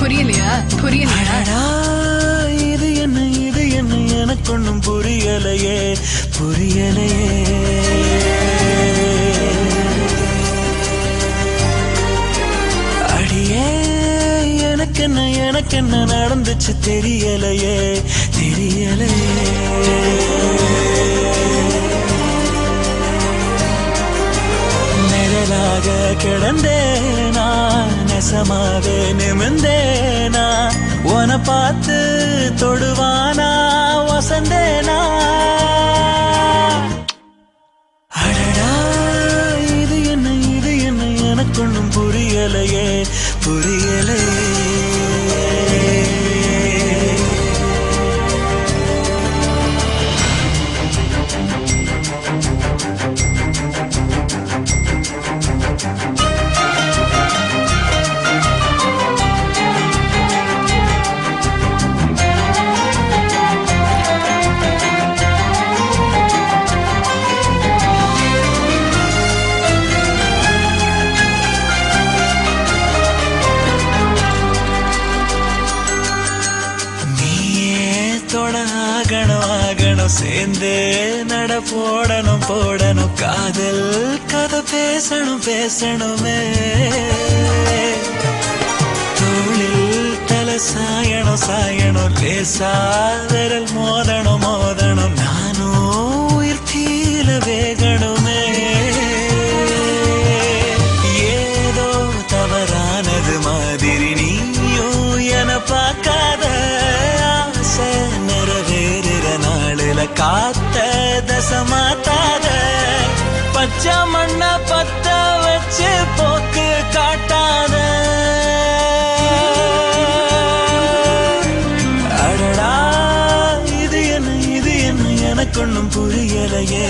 புரியலையா? இது என்ன எனக்கு ஒண்ணும் புரியலையே. அடியே எனக்கு என்ன நடந்துச்சு தெரியலையே. நிழலாக கிடந்தேனா, நெசமாவே நிமிந்தேனா, உன பார்த்து தொடுவானா வசந்தேனா. அடடா இது என்ன எனக்கு ஒண்ணும் புரியலையே. ஆகணும் சேர்ந்தே நட போடணும் காதல் கதை பேசணுமே. தோளில் தலை சாயணும் லேசா விரல் மோதணும் நானும் உயிர் தீல வேகணுமே. ஏதோ தவறானது மாதிரி நீயும் என பார்க்காத ஆசை நிறைவேறுற நாளுல காத்த தசமாத்தாத பச்சை மண்ண பத்த வச்சு போக்கு காட்டாத. அடடா இது என்ன எனக்கு ஒண்ணும் புரியலையே.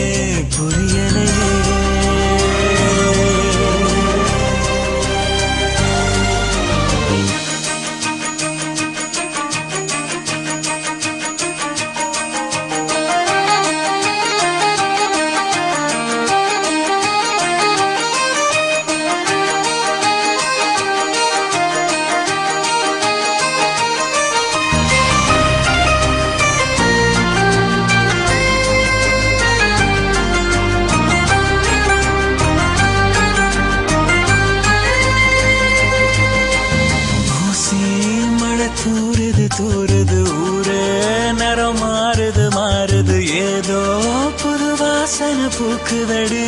தூருது ஊரே நிறம் மாறுது ஏதோ புது வாசனை பூக்குதடு.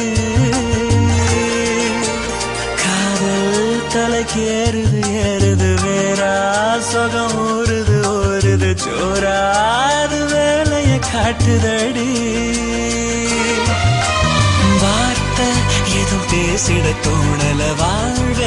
காதல் தலைக்கு ஏறுது வேறா சுகம் ஊறுது சோறாது வேலைய காட்டுதடி. வார்த்தை எதுவும் பேசிட தோணல வாழ்வே